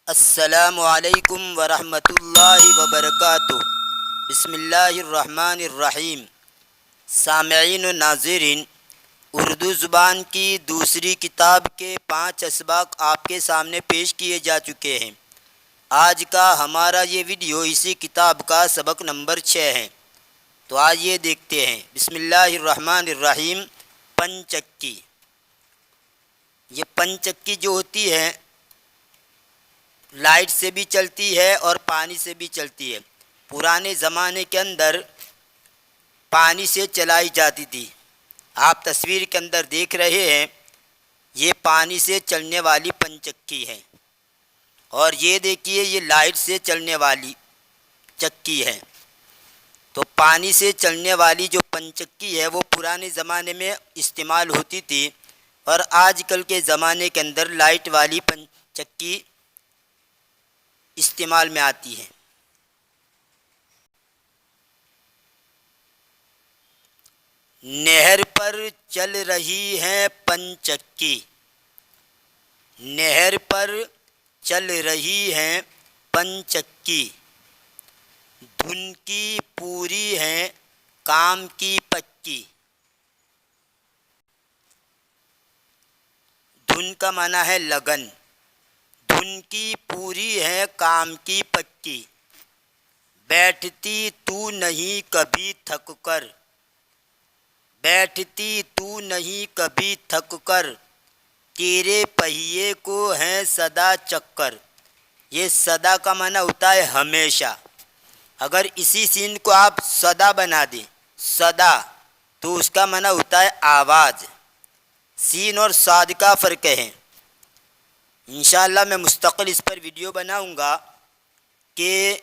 السلام علیکم ورحمۃ اللہ وبرکاتہ۔ بسم اللہ الرحمن الرحیم۔ سامعین و ناظرین، اردو زبان کی دوسری کتاب کے 5 اسباق آپ کے سامنے پیش کیے جا چکے ہیں۔ آج کا ہمارا یہ ویڈیو اسی کتاب کا سبق نمبر 6 ہے، تو آئیے دیکھتے ہیں۔ بسم اللہ الرحمن الرحیم۔ پنچکی، یہ پنچکی جو ہوتی ہے لائٹ سے بھی چلتی ہے اور پانی سے بھی چلتی ہے۔ پرانے زمانے کے اندر پانی سے چلائی جاتی تھی۔ آپ تصویر کے اندر دیکھ رہے ہیں، یہ پانی سے چلنے والی پنچکی ہے، اور یہ دیکھیے یہ لائٹ سے چلنے والی چکی ہے۔ تو پانی سے چلنے والی جو پنچکی ہے وہ پرانے زمانے میں استعمال ہوتی تھی، اور آج کل کے زمانے کے اندر لائٹ والی پنچکی استعمال میں آتی ہے۔ نہر پر چل رہی ہے پنچکی، نہر پر چل رہی ہے پنچکی، دھن کی پوری ہے کام کی پکی۔ دھن کا معنی ہے لگن، دھن کی پوری ہے کام کی پکی، بیٹھتی تو نہیں کبھی تھک کر، بیٹھتی تو نہیں کبھی تھک کر، تیرے پہیے کو ہے سدا چکر۔ یہ سدا کا معنی ہوتا ہے ہمیشہ۔ اگر اسی سین کو آپ سدا بنا دیں، سدا، تو اس کا معنی ہوتا ہے آواز۔ سین اور صاد کا فرق ہے۔ انشاءاللہ میں مستقل اس پر ویڈیو بناؤں گا کہ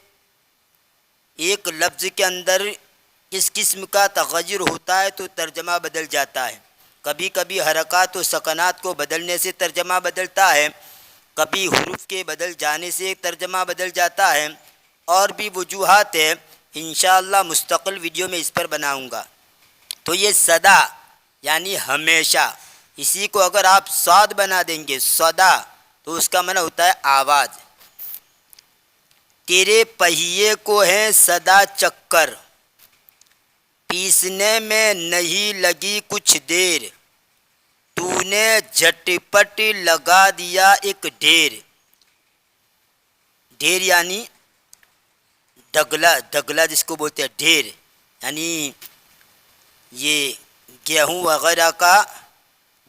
ایک لفظ کے اندر کس قسم کا تغیر ہوتا ہے تو ترجمہ بدل جاتا ہے۔ کبھی کبھی حرکات و سکنات کو بدلنے سے ترجمہ بدلتا ہے، کبھی حروف کے بدل جانے سے ترجمہ بدل جاتا ہے، اور بھی وجوہات ہیں۔ انشاءاللہ مستقل ویڈیو میں اس پر بناؤں گا۔ تو یہ سدا یعنی ہمیشہ، اسی کو اگر آپ صاد بنا دیں گے سدا، تو اس کا معنی ہوتا ہے آواز۔ تیرے پہیے کو ہے سدا چکر، پیسنے میں نہیں لگی کچھ دیر، تو نے جھٹ پٹ لگا دیا ایک ڈھیر۔ ڈھیر یعنی ڈگلا، ڈگلا جس کو بولتے ہیں ڈھیر، یعنی یہ گیہوں وغیرہ کا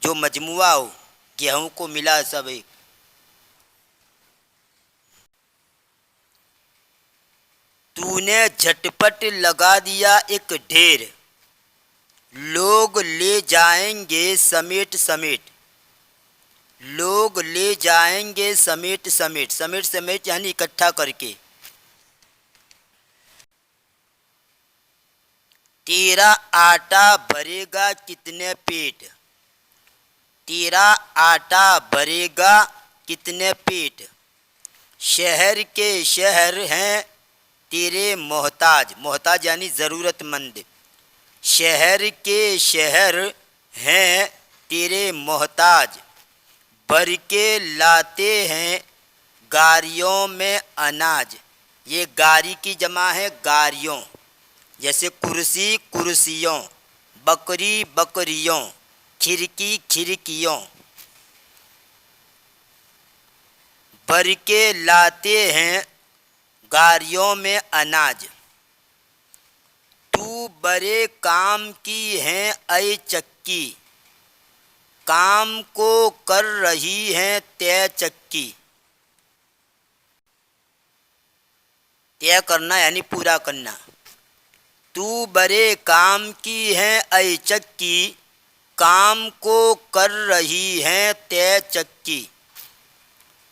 جو مجموعہ ہو، گیہوں کو ملا سب ایک۔ تو نے جھٹ پٹ لگا دیا ایک ڈھیر، لوگ لے جائیں گے سمیٹ سمیٹ، لوگ لے جائیں گے سمیٹ سمیٹ، سمیٹ سمیٹ یعنی اکٹھا کر کے۔ تیرا آٹا بھرے گا کتنے پیٹ، تیرا آٹا بھرے گا کتنے پیٹ، شہر کے شہر ہیں تیرے محتاج، محتاج یعنی ضرورت مند، شہر کے شہر ہیں تیرے محتاج، بھر کے لاتے ہیں گاریوں میں اناج۔ یہ گاری کی جمع ہے گاریوں، جیسے کرسی کرسیوں، بکری بکریوں، کھڑکی کھڑکیوں۔ بھر کے لاتے ہیں گاریوں میں اناج، تو بڑے کام کی ہے اے چکی، کام کو کر رہی ہے طے چکی۔ طے کرنا یعنی پورا کرنا۔ تو بڑے کام کی ہے اے چکی، کام کو کر رہی ہے طے چکی۔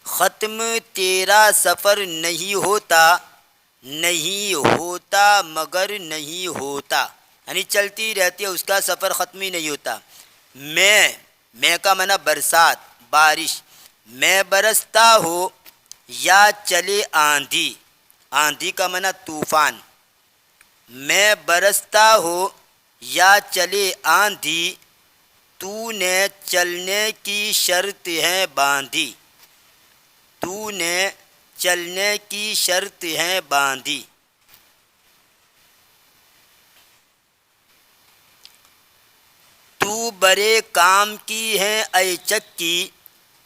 ختم تیرا سفر نہیں ہوتا، نہیں ہوتا مگر نہیں ہوتا، یعنی چلتی رہتی ہے، اس کا سفر ختم ہی نہیں ہوتا۔ میں کا معنی برسات، بارش، میں برستا ہو یا چلے آندھی، آندھی کا معنی طوفان، میں برستا ہو یا چلے آندھی، تو نے چلنے کی شرط ہے باندھی، تو نے چلنے کی شرط ہے باندھی۔ تو بڑے کام کی ہے اے چکی،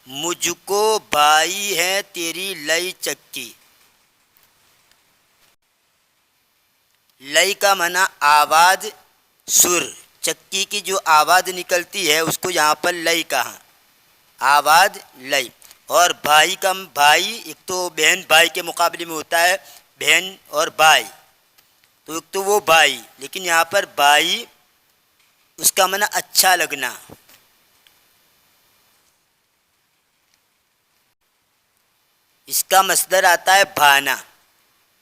مجھ کو بھائی ہے تیری لئی چکی۔ لئی کا معنی آواز، سر، چکی کی جو آواز نکلتی ہے اس کو یہاں پر لئی کہا، آواز لئی۔ اور بھائی کا بھائی ایک تو بہن بھائی کے مقابلے میں ہوتا ہے بہن اور بھائی، تو ایک تو وہ بھائی، لیکن یہاں پر بھائی اس کا معنی اچھا لگنا۔ اس کا مصدر آتا ہے بھانا،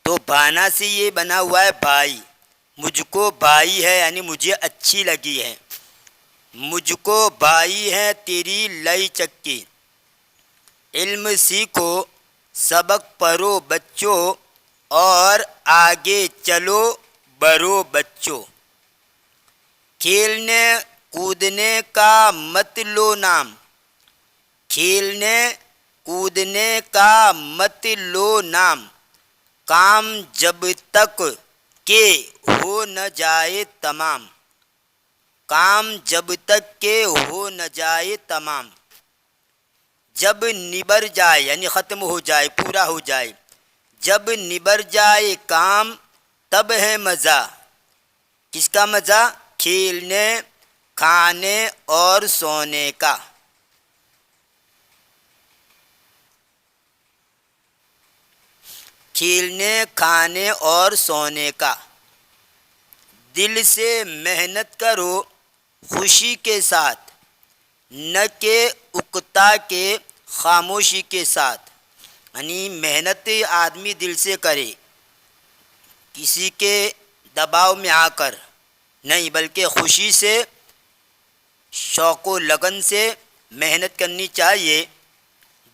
تو بھانا سے یہ بنا ہوا ہے بھائی۔ مجھ کو بھائی ہے یعنی مجھے اچھی لگی ہے، مجھ کو بھائی ہے تیری لئی چکی۔ علم سیکھو سبق پڑھو بچوں، اور آگے چلو بڑھو بچوں۔ کھیلنے کودنے کا مت لو نام، کھیلنے کودنے کا مت لو نام، کام جب تک کہ ہو نہ جائے تمام، کام جب تک کہ ہو نہ جائے تمام۔ جب نبر جائے یعنی ختم ہو جائے، پورا ہو جائے، جب نبر جائے کام تب ہے مزہ۔ کس کا مزہ؟ کھیلنے، کھانے اور سونے کا۔ کھیلنے، کھانے اور سونے کا۔ دل سے محنت کرو خوشی کے ساتھ، نہ کہ اکتا کے خاموشی کے ساتھ۔ یعنی محنت آدمی دل سے کرے، کسی کے دباؤ میں آ کر نہیں، بلکہ خوشی سے، شوق و لگن سے محنت کرنی چاہیے۔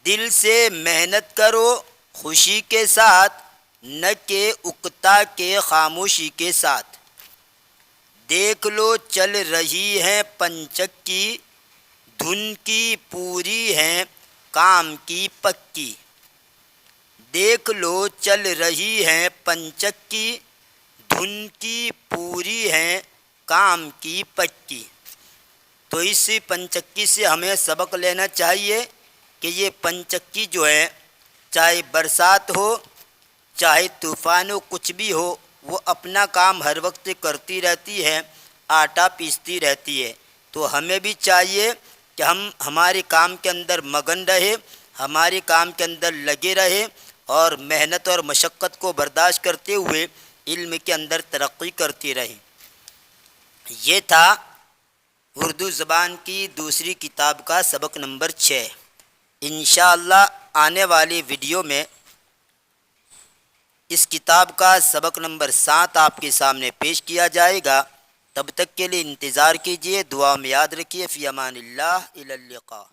دل سے محنت کرو خوشی کے ساتھ، نہ کہ اکتا کے خاموشی کے ساتھ۔ دیکھ لو چل رہی ہے پنچکی، دھن کی پوری ہے کام کی پکی۔ دیکھ لو چل رہی ہے پنچکی، دھن کی پوری ہے کام کی پکی۔ تو اس پنچکی سے ہمیں سبق لینا چاہیے کہ یہ پنچکی جو ہے، چاہے برسات ہو چاہے طوفان ہو، کچھ بھی ہو، وہ اپنا کام ہر وقت کرتی رہتی ہے، آٹا پیستی رہتی ہے۔ تو ہمیں بھی چاہیے کہ ہم ہمارے کام کے اندر مگن رہے، ہمارے کام کے اندر لگے رہے، اور محنت اور مشقت کو برداشت کرتے ہوئے علم کے اندر ترقی کرتی رہیں۔ یہ تھا اردو زبان کی دوسری کتاب کا سبق نمبر 6۔ انشاءاللہ آنے والی ویڈیو میں اس کتاب کا سبق نمبر 7 آپ کے سامنے پیش کیا جائے گا۔ تب تک کے لیے انتظار کیجیے، دعا میں یاد رکھیے۔ فی امان اللہ، الی اللقاء۔